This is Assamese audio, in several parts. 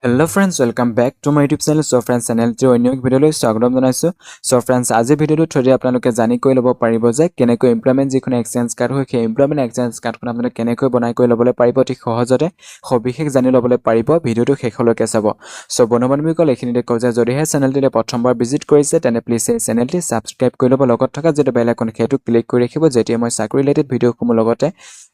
Hello friends, welcome back to my YouTube channel. So friends, channel to a new video লৈ স্বাগতম জনাইছো। So friends, আজি ভিডিওটো থৰি আপোনালোকে জানি কৈ লব পাৰিব যে কেনেকৈ ইমপ্লয়মেন্ট যিখন এক্সচেঞ্জ কাৰ্ড হয় সেই ইমপ্লয়মেন্ট এক্সচেঞ্জ কাৰ্ডখন আপোনালোকে কেনেকৈ বনাই কৈ লবলৈ পাৰিব অতি সহজতে সবিশেষ জানি লবলৈ পাৰিব ভিডিওটো শেষলৈকে চাব। So বন্ধু-বান্ধৱীসকল এইখিনিতে কওঁ যে যদিহে চেনেলটিতে প্ৰথমবাৰ ভিজিট কৰিছে তেনে প্লিজ এই চেনেলটি সাবস্ক্ৰাইব কৰি ল'ব লগত থকা যেটো বেল আইকন সেইটো ক্লিক কৰি ৰাখিব যেতিয়া মই চাকৰি ৰিলেটেড ভিডিওসমূহ লগতে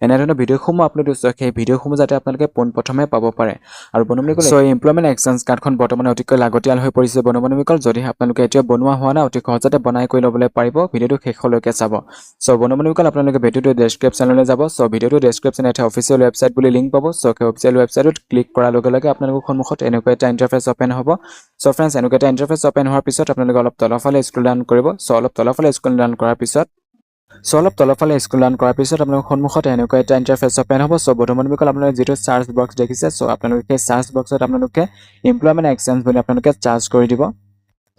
এনেধৰণৰ ভিডিওসমূহ আপলোড কৰিছো সেই ভিডিওসমূহ যাতে আপোনালোকে পোনপ্ৰথমে পাব পাৰে। আৰু বন্ধু-বান্ধৱীসকল সো ইমপ্লয়মেন্ট এক্সচেঞ্জ কাৰ্ডখন বৰ্তমান অতিকৈ লাগতিয়াল হৈ পৰিছে বন্ধু-বান্ধৱীসকল যদি আপোনালোকে এতিয়া বনোৱা হোৱা না অতি সহজতে বনাই কৈ ল'বলৈ পাৰিব ভিডিওটো শেষলৈকে চাব। সো বন্ধু-বান্ধৱীসকল আপোনালোকে ভিডিওটো ডেসক্ৰিপচনলৈ যাব সো ভিডিওটো ডেসক্ৰিপচন এটা অফিচিয়েল ৱেবসাইট বুলি লিংক পাব সো সেই অফিচিয়েল ৱেবসাইটত ক্লিক কৰাৰ লগে লগে আপোনালোকৰ সন্মুখত এনেকুৱা এটা ইন্টাৰফেস ওপেন হ'ব। সো फ्रेंड्स এনেকুৱা এটা ইন্টাৰফেস ওপেন হোৱাৰ পিছত আপোনালোকে অলপ তলফালে স্ক্ৰল ডাউন কৰিব সো অলপ তলফালে স্ক্ৰল ডাউন কৰাৰ পিছত অলপ তলফালে স্ক্ৰল ডাউন কৰাৰ পিছত আপোনালোকৰ সন্মুখত এনেকুৱা এটা ইন্টাৰফেস ওপেন হ'ব সো বন্ধু-বান্ধৱীসকল আপোনালোকে যেটো সাৰ্চ বক্স দেখিছে সো আপোনালোকে সেই সাৰ্চ বক্সত আপোনালোকে ইমপ্লয়মেন্ট এক্সচেঞ্জ বুলি আপোনালোকে সাৰ্চ কৰি দিব।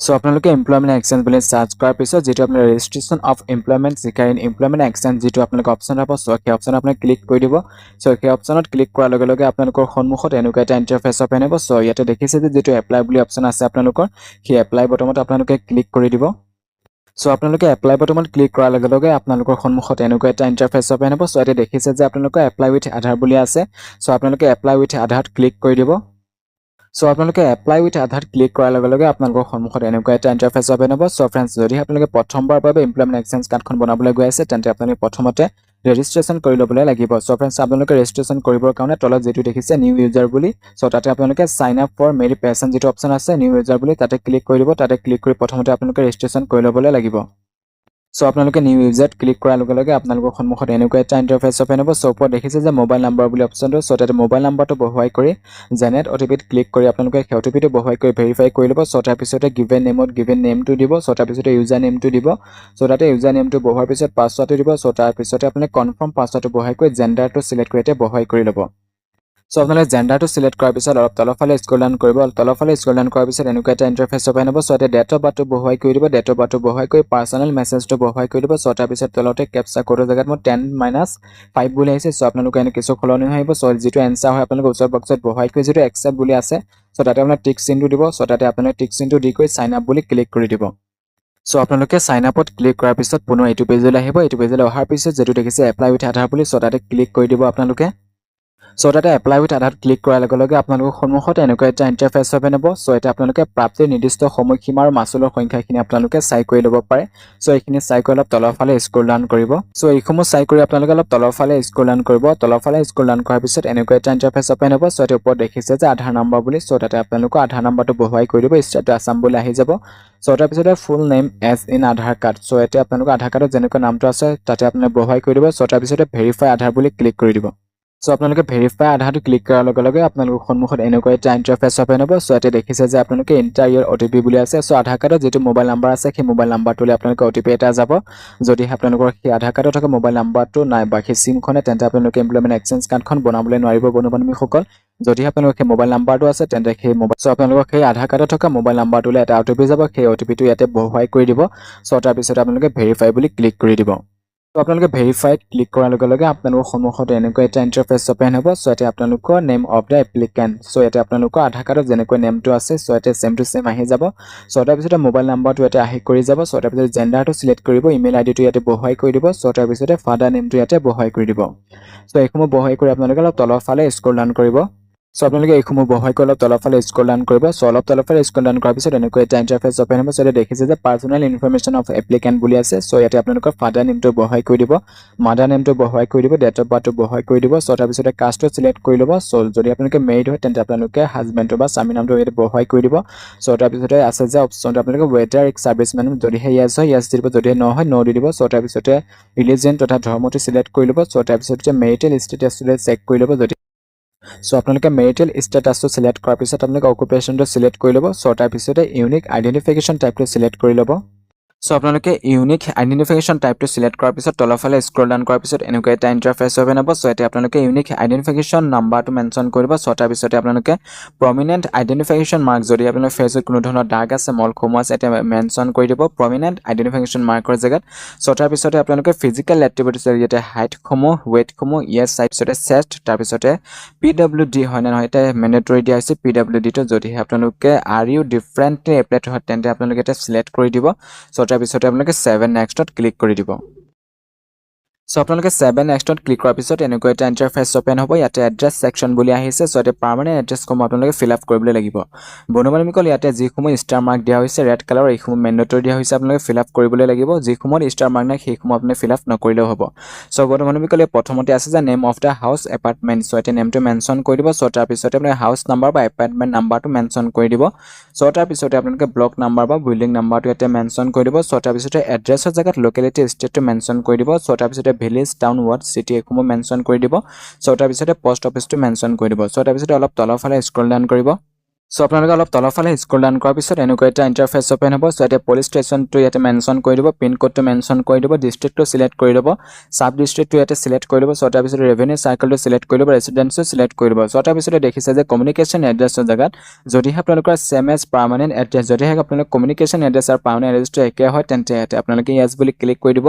সো আপোনালোকে ইমপ্লয়মেন্ট এক্সচেঞ্জ বুলি সাৰ্চ কৰাৰ পিছত যেটো আপোনাৰ ৰেজিষ্ট্ৰেচন অফ ইমপ্লয়মেন্ট জিকাইন ইমপ্লয়মেন্ট এক্সচেঞ্জ যেটো আপোনালোকে অপচন হ'ব সো সেই অপচন আপোনালোকে ক্লিক কৰি দিব। সো সেই অপচনত ক্লিক কৰাৰ লগে লগে আপোনালোকৰ সন্মুখত এনেকুৱা এটা ইন্টাৰফেস ওপেন হ'ব সো ইয়াতে দেখিছে যে যেটো এপ্লাই বুলি অপচন আছে আপোনালোকৰ সেই এপ্লাই বটনত আপোনালোকে ক্লিক কৰি দিব। সো আপোনালোকে এপ্লাই বটনত ক্লিক কৰাৰ লগে লগে আপোনালোকৰ সন্মুখত এনেকুৱা এটা ইন্টাৰফেস ওপেন হ'ব সো ইয়াতে দেখিছে যে আপোনালোকে এপ্লাই উইথ আধাৰ বুলি আছে সো আপোনালোকে এপ্লাই উইথ আধাৰত ক্লিক কৰি দিব। সো আপোনালোকে এপ্লাই উইথ আধাৰ ক্লিক কৰাৰ লগে লগে আপোনালোকৰ সন্মুখত এনেকুৱা এটা ইন্টাৰফেস ওপেন হ'ব। সো फ्रेंड्स যদি আপোনালোকে প্ৰথমবাৰৰ বাবে ইমপ্লয়মেন্ট এক্সচেঞ্জ কাৰ্ডখন বনাবলৈ গৈ আছে তেন্তে আপোনালোকে প্ৰথমতে ৰেজিষ্ট্ৰেচন কৰি ল'বলৈ লাগিব। সো फ्रेंड्स আপোনালোকে ৰেজিষ্ট্ৰেচন কৰিবৰ কাৰণে তলত যেটো দেখিছে নিউ ইউজাৰ বুলি সো তাতে আপোনালোকে সাইন আপ ফৰ মেৰি পেছন যেটো অপচন আছে নিউ ইউজাৰ বুলি তাতে ক্লিক কৰি দিব। তাতে ক্লিক কৰি প্ৰথমতে আপোনালোকে ৰেজিষ্ট্ৰেচন কৰি ল'বলৈ লাগিব। সো আপোনালোকে নিউ ইউজাৰত ক্লিক কৰাৰ লগে লগে আপোনালোকৰ সন্মুখত এনেকুৱা এটা ইন্টাৰফেস ওপেন হ'ব। সো ওপৰত দেখিছে যে মোবাইল নাম্বাৰ বুলি অপচনটো সো তাতে মোবাইল নাম্বাৰটো বহুৱাই কৰি জেনেৰেট ওটিপিত ক্লিক কৰি আপোনালোকে সেই ওটিপিটো বহুৱাই কৰি ভেৰিফাই কৰি ল'ব। সো তাৰ পিছতে গিভেন নেমত গিভেন নেমটো দিব সো তাৰ পিছতে ইউজাৰ নেমটো দিব সো তাতে ইউজাৰ নেমটো বহুৱাৰ পিছত পাছৱৰ্ডটো দিব সো তাৰ পিছতে আপুনি কনফাৰ্ম পাছৱৰ্ডটো বহুৱাই কৰি জেন্ডাৰটো সিলেক্ট কৰি বহুৱাই কৰি ল'ব। সো আপোনালোকে জেন্ডাৰটো সিলেক্ট কৰাৰ পিছত অলপ তলফালে স্ক্ৰল ডাউন কৰিব তলফালে স্ক্ৰল ডাউন কৰাৰ পিছত এনেকুৱা এটা ইন্টাৰফেস ওপেন হ'ব। সো তাতে ডেট অফ বাৰ্থটো বহুৱাই কৰি দিব ডেট অফ বাৰ্থটো বহুৱাই কৰি পাৰ্সোনাল মেছেজটো বহুৱাই কৰি দিব। সো তাৰ পিছত তলতে ক্যাপচা কোডৰ জায়গাত মই 10-5 বুলি আহিছে সো আপোনালোকে এনে কিছু খলনি হৈ আহিব। সো যেটো এনসাৰ হয় আপোনালোকে উত্তৰ বক্সত বহুৱাই কৰি যেটো একসেপ্ট বুলি আছে সো তাতে আপোনাৰ টিক চিনটো দিব সো তাতে আপোনালোকে টিক চিনটো দি কৰি সাইন আপ বুলি ক্লিক কৰি দিব। সো আপোনালোকে সাইন আপত ক্লিক কৰাৰ পিছত পুনৰ এইটো পেজলৈ আহিব। এইটো পেজলৈ অহাৰ পিছত যেটো দেখিছে এপ্লাই উইথ আধাৰ বুলি সো তাতে ক্লিক কৰি দিব আপোনালোকে। সো তাতে এপ্লাই উইথ আধাৰত ক্লিক কৰাৰ লগে লগে আপোনালোকৰ সন্মুখত এনেকুৱা এটা ইন্টাৰফেস ওপেন হ'ব। সো এটা আপোনালোকে প্ৰাপ্তিৰ নিৰ্দিষ্ট সময়সীমা আৰু মাচুলৰ সংখ্যাখিনি আপোনালোকে চাই কৰি ল'ব পাৰে। সো এইখিনি চাই কৰি অলপ তলফালে স্ক্ৰল ডাউন কৰিব। সো এইসমূহ চাই কৰি আপোনালোকে অলপ তলফালে স্ক্ৰল ডাউন কৰিব। তলফালে স্ক্ৰল ডাউন কৰাৰ পিছত এনেকুৱা এটা ইন্টাৰফেস ওপেন হ'ব। সো এটা ওপৰত দেখিছে যে আধাৰ নম্বৰ বুলি সো তাতে আপোনালোকৰ আধাৰ নম্বৰটো বহুৱাই কৰি দিব ষ্টেট আসাম বুলি আহি যাব। সো তাৰ পিছতে full name as in Aadhaar card so এটা আপোনালোকৰ আধাৰ কাৰ্ডত যেনেকৈ নামটো আছে তাতে আপুনি বহুৱাই কৰি দিব। সো তাৰ পিছতে ভেৰিফাই আধাৰ বুলি ক্লিক কৰি দিব। সো আপোনালোকে ভেৰিফাই আধাৰটো ক্লিক কৰাৰ লগে লগে আপোনালোকৰ সন্মুখত এনেকুৱা এটা ইন্টাৰফেস ওপেন হ'ব। সো ইয়াতে দেখিছে যে আপোনালোকে এন্টাৰ ইয়ৰ ওটিপি বুলি আছে সো আধাৰ কাৰ্ডত যেটো মোবাইল নাম্বাৰ আছে সেই মোবাইল নাম্বাৰটোলৈ আপোনালোকে ওটিপি এটা যাব। যদি আপোনালোকৰ সেই আধাৰ কাৰ্ডত থকা মোবাইল নাম্বাৰটো নাই বা সেই সিমখনে তেন্তে আপোনালোকে ইমপ্লয়মেন্ট এক্সচেঞ্জ কাৰ্ডখন বনাবলৈ নোৱাৰিব বন্ধু-বান্ধৱীসকল। যদি আপোনালোকৰ সেই মোবাইল নাম্বাৰটো আছে তেন্তে সেই মোবাইল সো আপোনালোকৰ সেই আধাৰ কাৰ্ডত থকা মোবাইল নাম্বাৰটোলৈ এটা ওটিপি যাব সেই ওটিপিটো ইয়াতে বহুৱাই কৰি দিব। সো তাৰ পিছত আপোনালোকে ভেৰিফাই বুলি ক্লিক কৰি দিব। সো আপোনালোকে ভেৰিফাইড ক্লিক কৰাৰ লগে লগে আপোনালোকৰ সন্মুখত এনেকুৱা এটা ইন্টাৰফেস ওপেন হ'ব। সো ইয়াতে আপোনালোকৰ name of the applicant so ইয়াতে আপোনালোকৰ আধাৰ কাৰ্ডত যেনেকৈ নেমটো আছে সো ইয়াতে সেম টু সেম আহি যাব। সো তাৰ পিছতে মোবাইল নাম্বাৰটো ইয়াতে আহি কৰি যাব। সো তাৰ পিছতে জেন্ডাৰটো সিলেক্ট কৰিব ইমেইল আইডিটো ইয়াতে বহুৱাই কৰি দিব। সো তাৰ পিছতে ফাদাৰ নেমটো ইয়াতে বহুৱাই কৰি দিব। সো এইসমূহ বহুৱাই কৰি আপোনালোকে অলপ তলফালে স্ক্ৰল ডাউন কৰিব। সো আপোনালোকে এইসমূহ বহুৱাই কৰি অলপ তলফালে স্ক্ৰল ডাউন কৰিব। সো অলপ তলফালে স্ক্ৰল ডাউন কৰাৰ পিছত এনেকুৱা এটা ইন্টাৰফেস ওপেন হ'ব। সো ইয়াতে দেখিছে যে পাৰ্সোনাল ইনফৰমেশন অফ এপ্লিকেন্ট বুলি আছে। সো ইয়াতে আপোনালোকৰ ফাদাৰ নেমটো বহুৱাই কৰি দিব মাদাৰ নেমটো বহুৱাই কৰি দিব ডেট অফ বাৰ্থটো বহুৱাই কৰি দিব। সো তাৰ পিছতে কাষ্টটো সিলেক্ট কৰি ল'ব। সো যদি আপোনালোকে মেৰিড হয় তেন্তে আপোনালোকে হাজবেণ্ডৰ বা স্বামী নামটো ইয়াতে বহুৱাই কৰি দিব। সো তাৰ পিছতে আছে যে অপচনটো আপোনালোকে ৱেটাৰ সাৰ্ভিসমেন যদিহে ইয়েস হয় ইয়েস দি দিব যদিহে ন হয় ন দি দিব। সো তাৰ পিছতে ৰিলিজিয়ন তথা ধৰ্মটো সিলেক্ট কৰি ল'ব। সো তাৰ পিছতে মেৰিটেল ষ্টেটাছটো চেক কৰি ল'ব যদি সো আপোনালোকে মেৰিটেল ষ্টেটাছটো সিলেক্ট কৰাৰ পিছত আপোনালোকে অকুপেশনটো সিলেক্ট কৰি ল'ব। সো তাৰ পিছতে ইউনিক আইডেন্টিফিকেশন টাইপটো সিলেক্ট কৰি ল'ব। সো আপোনালোকে ইউনিক আইডেন্টিফিকেশন টাইপটো সিলেক্ট কৰাৰ পিছত তলফালে স্ক্ৰল ডাউন কৰাৰ পিছত এনেকুৱা এটা ইন্টাৰফেস ওপেন হ'ব সো এতিয়া আপোনালোকে ইউনিক আইডেন্টিফিকেশন নাম্বাৰটো মেনশন কৰিব সো তাৰ পিছতে আপোনালোকে প্ৰমিনেন্ট আইডেন্টিফিকেশন মাৰ্ক যদি আপোনাৰ ফেসত কোনো ধৰণৰ দাগ আছে মল খমু আছে এটা মেনশন কৰি দিব প্ৰমিনেন্ট আইডেন্টিফিকেশন মাৰ্কৰ জায়গাত সো তাৰ পিছতে আপোনালোকে ফিজিক্যাল এক্টিভিটিছ ইয়াতে হাইট খমু ওয়েট খমু ইয়েস সাইড পিছতে চেষ্ট তাৰ পিছতে পিডব্লিউডি হয় না নহয় এটা ম্যান্ডেটৰি দিয়া আছে পিডব্লিউডি টো যদি আপোনালোকে আৰ ইউ ডিফাৰেন্টলি এপ্লাইড হয় তেন্তে আপোনালোকে এটা সিলেক্ট কৰি দিব সো তাৰ পিছতে আপোনালোকে 7 নেক্সটত ক্লিক কৰি দিব সো আপোনালোকে 7 নেক্সটত ক্লিক কৰাৰ পিছত এনেকুৱা এটা ইন্টাৰফেস ওপেন হ'ব ইয়াতে এড্ৰেছ সেকশন বুলি আহিছে সো এটা পাৰ্মানেন্ট এড্ৰেছ কম আপোনালোকে ফিল আপ কৰিবলৈ লাগিব বনুমানিকল ইয়াতে যিসমূহ ষ্টাৰ মাৰ্ক দিয়া হৈছে ৰেড কালাৰ এইসমূহ ম্যান্ডেটৰি দিয়া হৈছে আপোনালোকে ফিল আপ কৰিবলৈ লাগিব যিসমূহ ষ্টাৰ মাৰ্ক নাই সেইসমূহ আপুনি ফিল আপ নকৰিলেও হ'ব সো বনুমানিকল প্ৰথমতে আছে যে name of the house apartment so এটা নেমটো মেনশন কৰি দিব সো তাৰ পিছতে আপুনি হাউস নাম্বাৰ বা এপাৰ্টমেন্ট নাম্বাৰটো মেনশন কৰি দিব সো তাৰ পিছতে আপোনালোকে ব্লক নাম্বাৰ বা বিল্ডিং নাম্বাৰটো এটা মেনশন কৰি দিব সো তাৰ পিছতে এড্ৰেছৰ জায়গাত লোকেলিটি ষ্টেটটো মেনশন কৰি দিব সো তাৰ পিছতে ভিলেজ টাউন ওয়াৰ্ড সিটি এসমূহ মেনশন কৰি দিব সো তাৰ পিছতে পোষ্ট অফিসটো মেনশন কৰি দিব সো তাৰ পিছতে অলপ তলফালে স্ক্ৰল ডাউন কৰিব সো আপোনালোকে অলপ তলফালে স্ক্ৰল ডাউন কৰাৰ পিছত এনেকুৱা এটা ইন্টাৰফেস ওপেন হ'ব সো এটা পুলিশ ষ্টেচনটো ইয়াতে মেনশন কৰি দিব পিন কোডটো মেনশন কৰি দিব ডিস্ট্ৰিক্টটো সিলেক্ট কৰি দিব সাব ডিস্ট্ৰিক্টটো ইয়াতে সিলেক্ট কৰি দিব সো তাৰ পিছতে ৰেভিনিউ সাৰ্কেলটো সিলেক্ট কৰি দিব ৰেসিডেন্সটো সিলেক্ট কৰি দিব সো তাৰ পিছতে দেখিছে যে কমিউনিকেশন এড্ৰেছৰ জায়গাত যদি আপোনালোকৰ সেম এজ পাৰ্মানেন্ট এড্ৰেছ যদি আপোনালোকৰ কমিউনিকেশন এড্ৰেছ আৰু পাৰ্মানেন্ট এড্ৰেছটো একে হয় তেন্তে ইয়াতে আপোনালোকে ইয়েস বুলি ক্লিক কৰি দিব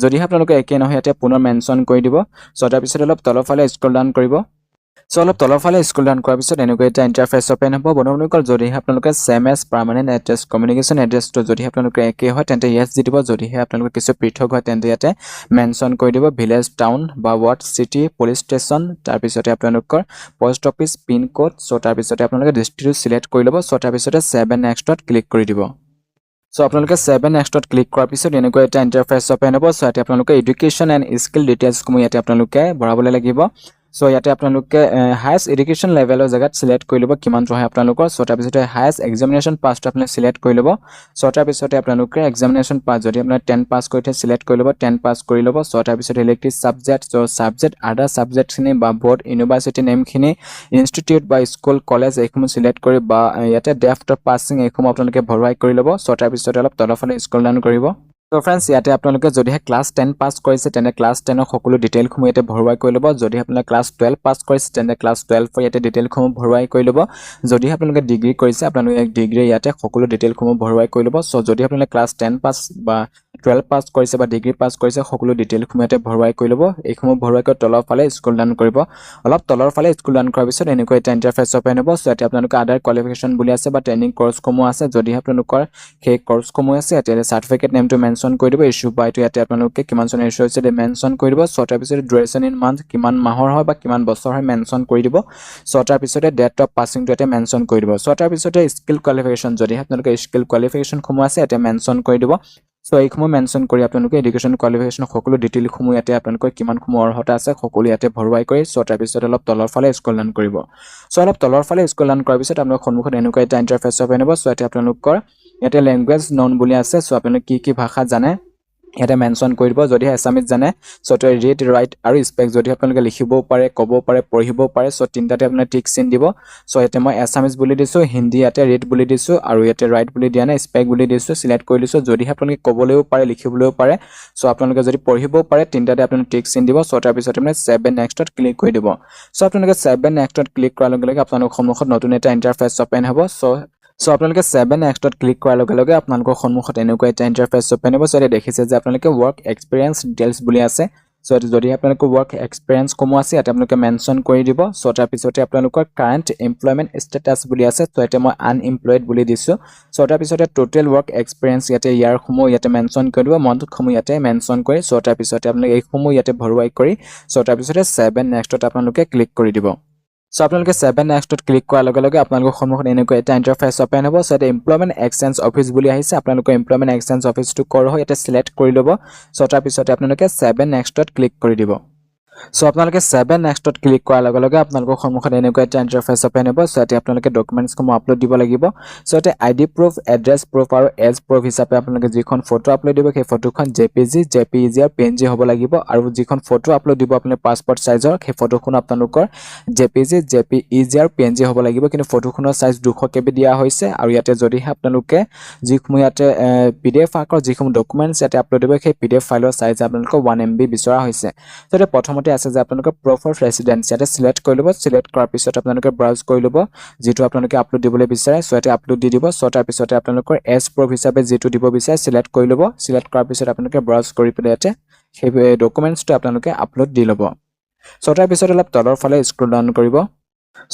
যদি আপোনালোকে একে নহয় ইয়াতে পুনৰ মেনশন কৰি দিব সো তাৰ পিছতে অলপ তলফালে স্ক্ৰল ডাউন কৰিব সো অলপ তলফালে স্ক্ৰল ডাউন কৰাৰ পিছত এনেকুৱা এটা ইন্টাৰফেস ওপেন হ'ব বনুমানিকল যদি আপোনালোকে same as permanent address communication এড্ৰেছটো যদি আপোনালোকে একে হয় তেন্তে ইয়েস দি দিব যদি আপোনালোকে কিছু পৃথক হয় তেন্তে ইয়াতে মেনশন কৰি দিব ভিলেজ টাউন বা ওয়াৰ্ড সিটি পুলিশ ষ্টেচন তাৰ পিছতে আপোনালোকৰ post office pin code so তাৰ পিছতে আপোনালোকে ডিস্ট্ৰিক্টটো সিলেক্ট কৰি ল'ব সো তাৰ পিছতে 7 নেক্সটত ক্লিক কৰি দিব সো আপোনালোকে 7 নেক্সটত ক্লিক কৰাৰ পিছত এনেকুৱা এটা ইন্টাৰফেস ওপেন হ'ব সো ইয়াতে আপোনালোকে এডুকেশ্যন এণ্ড স্কিল ডিটেইলছ সমূহ ইয়াতে আপোনালোকে ভৰাবলৈ লাগিব সো ইয়াতে আপোনালোকে হাইয়েষ্ট এডুকেশ্যন লেভেলৰ জায়গাত সিলেক্ট কৰি ল'ব কিমান হয় আপোনালোকৰ সো তাৰ পিছতে হাইয়েষ্ট এক্সামিনেশ্যন পাছটো আপুনি সিলেক্ট কৰি ল'ব সো তাৰ পিছতে আপোনালোকে এক্সামিনেশ্যন পাছ যদি আপুনি 10 পাছ কৰিছে সিলেক্ট কৰি ল'ব 10 পাছ কৰি ল'ব সো তাৰ পিছতে ইলেক্টিভ সাবজেক্ট সো সাবজেক্ট আদাৰ সাবজেক্ট খিনি বা বোৰ্ড ইউনিভাৰ্সিটি নেম খিনি ইনষ্টিটিউট বা স্কুল কলেজ এইসমূহ সিলেক্ট কৰি বা ইয়াতে ডেফট পাছিং এইসমূহ আপোনালোকে ভৰাই কৰি ল'ব সো তাৰ পিছতে অলপ তলফালে স্ক্ৰল ডাউন কৰিব So friends, ইয়াতে আপোনালোকে যদি ক্লাস 10 পাস কৰিছে তেনে ক্লাস 10 সকলো ডিটেইল সমূহ ইয়াতে ভৰুৱাই কৰি ল'ব যদি আপোনালোকে ক্লাস 12 পাস কৰিছে তেনে ক্লাস 12 ইয়াতে ডিটেইল সমূহ ভৰুৱাই কৰি ল'ব যদি আপোনালোকে ডিগ্ৰী কৰিছে আপোনালোকে ডিগ্ৰী ইয়াতে সকলো ডিটেইল সমূহ ভৰুৱাই কৰি ল'ব সো যদি আপোনালোকে ক্লাস 10 পাস বা 12 পাস কৰিছে বা ডিগ্ৰী পাস কৰিছে সকলো ডিটেইল সমূহ ইয়াতে ভৰুৱাই কৰি ল'ব এইসমূহ ভৰুৱাই কৰি তলৰ ফালে স্ক্ৰল ডাউন কৰিব অলপ তলৰ ফালে স্ক্ৰল ডাউন কৰাৰ পিছত এনেকুৱা এটা ইন্টাৰফেস ওপেন হ'ব সো ইয়াতে আপোনালোকে আদাৰ কোৱালিফিকেশন বুলি আছে বা ট্ৰেইনিং কোৰ্স সমূহ আছে যদি আপোনালোকৰ সেই কোৰ্স সমূহ আছে ইয়াতে সাৰ্টিফিকেট নেমটো মেনশন কৰি দিব ইস্যু বাই টু ইয়াতে আপোনালোকে কিমান চন ইস্যু হৈছে দে মেনশন কৰি দিব সো তাৰ পিছতে ডিউৰেশ্যন ইন মান্থ কিমান মাহৰ হয় বা কিমান বছৰ হয় মেনশন কৰি দিব সো তাৰ পিছতে ডেট অফ পাছিং টু ইয়াতে মেনশন কৰি দিব সো তাৰ পিছতে স্কিল কোৱালিফিকেশন যদি আপোনালোকে স্কিল কোৱালিফিকেশন সমূহ আছে ইয়াতে মেনশন কৰি দিব সো এইসমূহ মেনশন কৰি আপোনালোকে এডুকেশ্যন কোৱালিফিকেশন সকলো ডিটেইল সমূহ ইয়াতে আপোনালোকৰ কিমান সমূহ অৰ্হতা আছে সকলো ইয়াতে ভৰুৱাই কৰি সো তাৰ পিছতে অলপ তলৰ ফালে স্ক্ৰল ডাউন কৰিব সো অলপ তলৰ ফালে স্ক্ৰল ডাউন কৰাৰ পিছত আপোনালোকৰ সন্মুখত এনেকুৱা এটা ইন্টাৰফেস ওপেন হ'ব সো ইয়াতে আপোনালোকৰ ইয়াতে ল্যাঙ্গুৱেজ নন বুলি আছে সো আপোনালোকে কি ভাষা জানে ইয়াতে মেনশন কৰি দিব যদি আছামিজ জানে সো তো ৰিড ৰাইট আৰু স্পেক যদি আপোনালোকে লিখিব পাৰে ক'ব পাৰে পঢ়িব পাৰে সো তিনটাতে আপুনি টিক চিন দিব সো ইয়াতে মই আছামিজ বুলি দিছো হিন্দী ইয়াতে ৰিড বুলি দিছো আৰু ইয়াতে ৰাইট বুলি দিয়া নাই স্পেক বুলি দিছো সিলেক্ট কৰি দিছো যদি আপোনালোকে ক'বলৈও পাৰে লিখিবলৈও পাৰে সো আপোনালোকে যদি পঢ়িবও পাৰে তিনটাতে আপুনি টিক চিন দিব সো তাৰ পিছত আপুনি 7 নেক্সটত ক্লিক কৰি দিব সো আপোনালোকে 7 নেক্সটত ক্লিক কৰাৰ লগে লগে আপোনালোকৰ সন্মুখত নতুন এটা ইন্টাৰফেস ওপেন হ'ব সো আপোনালোকে 7 নেক্সটত ক্লিক কৰাৰ লগে লগে আপোনালোকৰ সন্মুখত এনেকুৱা এটা ইন্টাৰফেস ওপেন হ'ব সো এটা দেখিছে যে আপোনালোকে ওয়াৰ্ক এক্সপেৰিয়েন্স ডিটেইলছ বুলি আছে সো যদি আপোনালোকৰ ওয়াৰ্ক এক্সপেৰিয়েন্স কম আছে এটা আপোনালোকে মেনশন কৰি দিব সো তাৰ পিছতে আপোনালোকৰ কাৰেন্ট এমপ্লয়মেন্ট ষ্টেটাস বুলি আছে সো এটা মই আনএমপ্লয়েড বুলি দিছো সো তাৰ পিছতে টোটাল ওয়াৰ্ক এক্সপেৰিয়েন্স ইয়াতে ইয়াৰ সমূহ ইয়াতে মেনশন কৰি দিব মন্থ সমূহ ইয়াতে মেনশন কৰি সো তাৰ পিছতে আপোনালোকে এই সমূহ ইয়াতে ভৰুৱাই কৰি সো তাৰ পিছতে 7 নেক্সটত আপোনালোকে ক্লিক কৰি দিব সো আপোনালোকে 7 নেক্সটত ক্লিক কৰাৰ লগে লগে আপোনালোকৰ সন্মুখত এনেকুৱা এটা ইন্টাৰফেস ওপেন হ'ব সো এটা এমপ্লয়মেন্ট এক্সচেঞ্জ অফিস বুলি আহিছে আপোনালোকৰ এমপ্লয়মেন্ট এক্সচেঞ্জ অফিসটো কৰ হয় এটা সিলেক্ট কৰি ল'ব সো তাৰ পিছতে আপোনালোকে 7 নেক্সটত ক্লিক কৰি দিব সো আপোনালোকে 7 নেক্সটত ক্লিক কৰাৰ লগে লগে আপোনালোকৰ সন্মুখত এনেকুৱা এটা ইন্টাৰফেস ওপেন হ'ব সো ইয়াতে আপোনালোকে ডকুমেন্টস সমূহ আপলোড দিব লাগিব সো ইয়াতে আইডি প্ৰুফ এড্ৰেছ প্ৰুফ আৰু এজ প্ৰুফ হিচাপে আপোনালোকে যিখন ফটো আপলোড দিব সেই ফটোখন জেপিজি জেপিজি আৰু পিএনজি হ'ব লাগিব আৰু যিখন ফটো আপলোড দিব আপুনি পাসপোৰ্ট সাইজৰ সেই ফটোখন আপোনালোকৰ জেপিজি জেপিজি আৰু পিএনজি হ'ব লাগিব কিন্তু ফটোখনৰ সাইজ 200 কেবি দিয়া হৈছে আৰু ইয়াতে যদি আপোনালোকে যিসমূহ ইয়াতে পিডিএফ আকাৰৰ যিসমূহ ডকুমেন্টস ইয়াতে আপলোড দিব সেই পিডিএফ ফাইলৰ সাইজ আপোনালোকৰ 1 MB বিচৰা হৈছে সো ইয়াতে প্ৰথমতে আছে যে আপোনালোকৰ প্ৰুফ অফ ৰেসিডেন্স ইয়াতে সিলেক্ট কৰি ল'ব সিলেক্ট কৰাৰ পিছত আপোনালোকে ব্ৰাউজ কৰি ল'ব যেটো আপোনালোকে আপলোড দিবলৈ বিচাৰে সো ইয়াতে আপলোড দি দিব সো তাৰ পিছতে আপোনালোকৰ এজ প্ৰুফ হিচাপে যেটো দিব বিচাৰে সিলেক্ট কৰি ল'ব সিলেক্ট কৰাৰ পিছত আপোনালোকে ব্ৰাউজ কৰি পেলাই ইয়াতে সেই ডকুমেন্টসটো আপোনালোকে আপলোড দি ল'ব সো তাৰ পিছত অলপ তলৰ ফালে স্ক্ৰল ডাউন কৰিব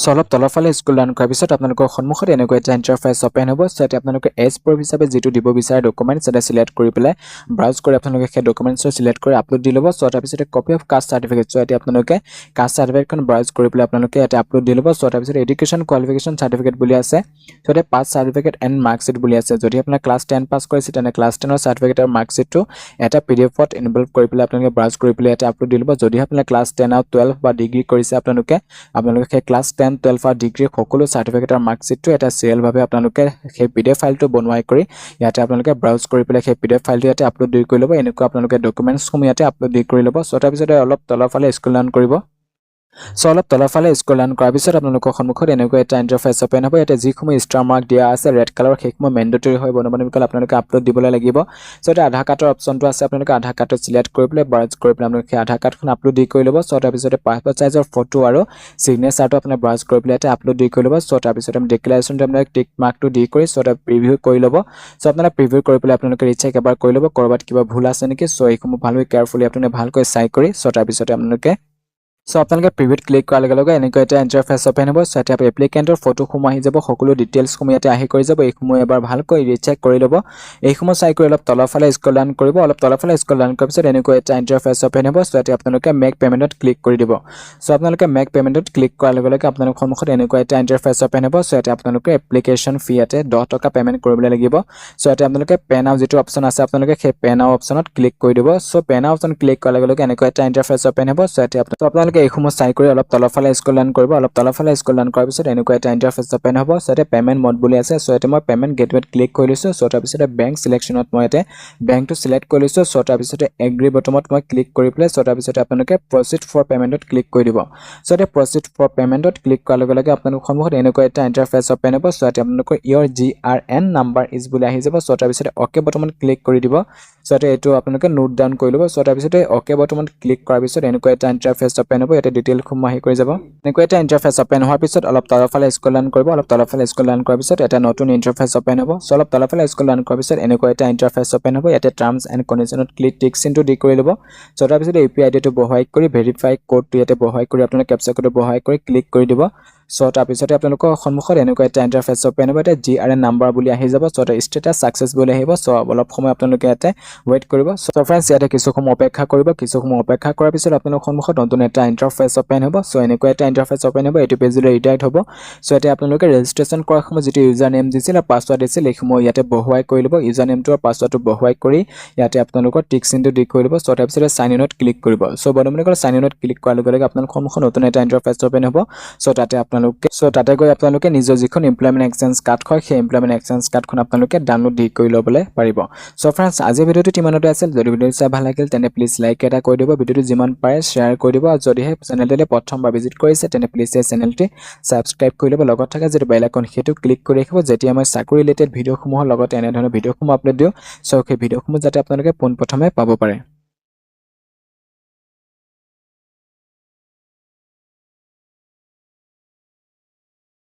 সো অলপ তলৰ ফালে স্ক্ৰল ডাউন কৰাৰ পিছত আপোনালোকৰ সন্মুখত এনেকুৱা এটা ইন্টাৰফেস ওপেন হ'ব সো ইয়াতে আপোনালোকে এজ প্ৰুফ হিচাপে যেটো দিব বিচাৰে ডকুমেন্টস এটা সিলেক্ট কৰি পেলাই ব্ৰাউজ কৰি আপোনালোকে সেই ডকুমেন্টসটো সিলেক্ট কৰি আপলোড দি ল'ব সো তাৰ পিছতে copy of caste certificate so ইয়াতে আপোনালোকে কাষ্ট সাৰ্টিফিকেটখন ব্ৰাউজ কৰি পেলাই আপোনালোকে ইয়াতে আপলোড দি ল'ব সো তাৰ পিছতে এডুকেশ্যন কোৱালিফিকেশ্যন সাৰ্টিফিকেট বুলি আছে সো ইয়াতে পাছ সাৰ্টিফিকেট এণ্ড মাৰ্কশিট বুলি আছে যদি আপোনাৰ ক্লাছ 10 পাছ কৰিছে তেনে ক্লাছ 10 ৰ সাৰ্টিফিকেট আৰু মাৰ্কশিটটো এটা পিডিএফত ইনভলভ কৰি পেলাই আপোনালোকে ব্ৰাউজ কৰি পেলাই ইয়াতে আপলোড দি ল'ব যদি আপোনাৰ ক্লাছ 10 আৰু 12 বা ডিগ্ৰী কৰিছে আপোনালোকে সেই ক্লাছ 10 12 আৰু ডিগ্ৰী সকলো সাৰ্টিফিকেট আৰু মাৰ্কশিটটো এটা সিৰিয়াল ভাবে আপোনালোকে সেই পিডিএফ ফাইলটো বনোৱাই কৰি ইয়াতে আপোনালোকে ব্ৰাউজ কৰি পেলাই সেই পিডিএফ ফাইলটো ইয়াতে আপলোড দি কৰি ল'ব এনেকুৱা আপোনালোকে ডকুমেন্টস সমূহ ইয়াতে আপলোড দি কৰি ল'ব সো তাৰ পিছতে অলপ তলৰ ফালে স্ক্ৰল ডাউন কৰিব সো অলপ তলৰ ফালে স্ক্ৰল ডাউন কৰাৰ পিছত আপোনালোকৰ সন্মুখত এনেকুৱা এটা ইন্টাৰফেস ওপেন হ'ব ইয়াতে যিসমূহ ষ্টাৰ মাৰ্ক দিয়া আছে ৰেড কালাৰ সেইসমূহ মেন্ডেটৰি হয় বনবনিকল আপোনালোকে আপলোড দিবলৈ লাগিব সো এটা আধাৰ কাৰ্ডৰ অপচনটো আছে আপোনালোকে আধাৰ কাৰ্ডটো সিলেক্ট কৰি পেলাই ব্ৰাউজ কৰি পেলাই আপোনালোকে আধাৰ কাৰ্ডখন আপলোড দি কৰি ল'ব সো তাৰ পিছতে পাসপোৰ্ট সাইজৰ ফটো আৰু সিগনেচাৰটো আপুনি ব্ৰাউজ কৰি পেলাই এটা আপলোড দি কৰি ল'ব সো তাৰ পিছতে ডিক্লাৰেশ্যনটো আপোনালোকে টিক মাৰ্কটো দি কৰি সো এটা প্ৰিভিউ কৰি ল'ব সো আপোনালোকে প্ৰিভিউ কৰি পেলাই আপোনালোকে ৰিচেক এবাৰ কৰি ল'ব কৰবাত কিবা ভুল আছে নেকি সো এইসমূহ ভালকৈ কেয়াৰফুলি আপোনালোকে ভালকৈ চাই কৰি সো তাৰ পিছতে আপোনালোকে সো আপোনালোকে প্ৰিভিউত ক্লিক কৰাৰ লগে লগে এনেকুৱা এটা ইন্টাৰফেস ওপেন হ'ব সো ইয়াতে এপ্লিকেন্টৰ ফটোসমূহ আহি যাব সকলো ডিটেইলছ সমূহ ইয়াতে আহি কৰি যাব এইসমূহ এবাৰ ভালকৈ ৰিচেক কৰি ল'ব এইসমূহ চাই কৰি অলপ তলৰ ফালে স্ক্ৰল ডাউন কৰিব অলপ তলৰ ফালে স্ক্ৰল ডাউন কৰাৰ পিছত এনেকুৱা এটা ইন্টাৰফেস ওপেন হ'ব সো ইয়াতে আপোনালোকে মেক পেমেন্টত ক্লিক কৰি দিব সো আপোনালোকে মেক পেমেন্টত ক্লিক কৰাৰ লগে লগে আপোনালোকৰ সন্মুখত এনেকুৱা এটা ইন্টাৰফেস ওপেন হ'ব সো ইয়াতে আপোনালোকে এপ্লিকেশ্যন ফি ইয়াতে 10 টকা পেমেন্ট কৰিবলৈ লাগিব সো ইয়াতে আপোনালোকে পে নাও যেটো অপচন আছে আপোনালোকে সেই পে নাও অপচনত ক্লিক কৰি দিব সো পে নাও অপচন ক্লিক কৰাৰ লগে লগে এনেকুৱা এটা ইন্টাৰফেস ওপেন হ'ব সো ইয়াতে আপোনালোকে এইসমূহ চাই কৰি অলপ তলৰ ফালে স্ক্ৰল ডাউন কৰিব অলপ তলৰ ফালে স্ক্ৰল ডাউন কৰাৰ পিছত এনেকুৱা এটা ইন্টাৰফেস ওপেন হ'ব সো ইয়াতে পেমেন্ট মোড বুলি আছে সো ইয়াতে মই পেমেন্ট গেটৱেত ক্লিক কৰি লৈছো সো তাৰ পিছতে বেংক সিলেকশ্যনত মই ইয়াতে বেংকটো সিলেক্ট কৰি লৈছো সো তাৰ পিছতে এগ্ৰি বটমত মই ক্লিক কৰি পেলাই সো তাৰ পিছতে আপোনালোকে প্ৰচিড ফৰ পেমেন্টত ক্লিক কৰি দিব সো ইয়াতে প্ৰচিড ফৰ পেমেন্টত ক্লিক কৰাৰ লগে লগে আপোনালোকৰ সন্মুখত এনেকুৱা এটা ইন্টাৰফেস ওপেন হ'ব সো ইয়াতে আপোনালোকৰ ইয়ৰ GRN নাম্বাৰ ইজ বুলি আহি যাব সো তাৰ পিছতে ওকে বটমত ক্লিক কৰি দিব সো ইয়াতে এইটো আপোনালোকে নোট ডাউন কৰি ল'ব সো তাৰ পিছতে ওকে বটমত ক্লিক কৰাৰ পিছত এনেকুৱা এটা ইন্টাৰফেস ওপেন হ'ব ইয়াতে ডিটেইল সমূহ আহি কৰি যাব এনেকুৱা এটা ইন্টাৰফেস ওপেন হোৱাৰ পিছত অলপ তলৰ ফালে স্ক্ৰল ডাউন কৰিব অলপ তলৰ ফালে স্ক্ৰল ডাউন কৰাৰ পিছত এটা নতুন ইন্টাৰফেস ওপেন হ'ব সো অলপ তলৰ ফালে স্ক্ৰল ডাউন কৰাৰ পিছত এনেকুৱা এটা ইন্টাৰফেস ওপেন হ'ব ইয়াতে টাৰ্মছ এণ্ড কণ্ডিশ্যনত ক্লিক টিক চিনটো দি কৰি ল'ব সো তাৰ পিছতে ইউপিআই আইডিটো বহাই কৰি ভেৰিফাই কোডটো ইয়াতে বহাই কৰি আপোনালোকে কেপচা কোডটো বহাই কৰি ক্লিক কৰি দিব সো তাৰ পিছতে আপোনালোকৰ সন্মুখত এনেকুৱা এটা ইন্টাৰফেস ওপেন হ'ব এটা GRN নাম্বাৰ বুলি আহি যাব সো এটা ষ্টেটাস সাকসেছ বুলি আহিব সো অলপ সময় আপোনালোকে ইয়াতে ওয়েট কৰিব সো ফ্ৰেণ্ডছ ইয়াতে কিছু সময় অপেক্ষা কৰিব কিছু সময় অপেক্ষা কৰাৰ পিছত আপোনালোকৰ সন্মুখত নতুন এটা ইন্টাৰফেস ওপেন হ'ব সো এনেকুৱা এটা ইন্টাৰফেস ওপেন হ'ব এটো পেজলৈ ৰিডাইৰেক্ট হ'ব সো ইয়াতে আপোনালোকে ৰেজিষ্ট্ৰেচন কৰাৰ সময় যেটো ইউজাৰ নেম দিছিল আৰু পাছৱৰ্ড দিছিল এই সময় ইয়াতে বহুৱাই কৰি ল'ব ইউজাৰ নেমটো আৰু পাছৱৰ্ডটো বহুৱাই কৰি ইয়াতে আপোনালোকৰ টিক চিনটো দি কৰি ল'ব সো তাৰ পিছতে সাইন ইনত ক্লিক কৰিব সো বন্ধুসকল সাইন ইনত ক্লিক কৰাৰ লগে লগে আপোনালোকৰ সন্মুখত নতুন এটা ইন্টাৰফেস ওপেন হ'ব সো তাতে গৈ আপোনালোকে নিজৰ যিখন এমপ্লয়মেন্ট এক্সচেঞ্জ কাৰ্ড হয় সেই এমপ্লয়মেন্ট এক্সচেঞ্জ কাৰ্ডখন আপোনালোকে ডাউনলোড দি কৰি ল'বলৈ পাৰিব সো ফ্ৰেণ্ডছ আজি ভিডিওটো ইমানতে আছিল যদি ভিডিওটো চাই ভাল লাগিল তেনে প্লিজ লাইক এটা কৰি দিব ভিডিওটো যিমান পাৰে শেয়াৰ কৰি দিব আৰু যদিহে চেনেলটোলৈ প্ৰথমবাৰ ভিজিট কৰিছে তেনে প্লিজ এই চেনেলটো সাবস্ক্ৰাইব কৰি ল'ব লগত থকা যেটো বেল আইকন সেইটো ক্লিক কৰি ৰাখিব যেতিয়া মই চাকৰি ৰিলেটেড ভিডিওসমূহৰ লগত এনে ধৰণৰ ভিডিওসমূহ আপলোড দিওঁ সো সেই ভিডিওসমূহ যাতে আপোনালোকে পোনপ্ৰথমে পাব পাৰে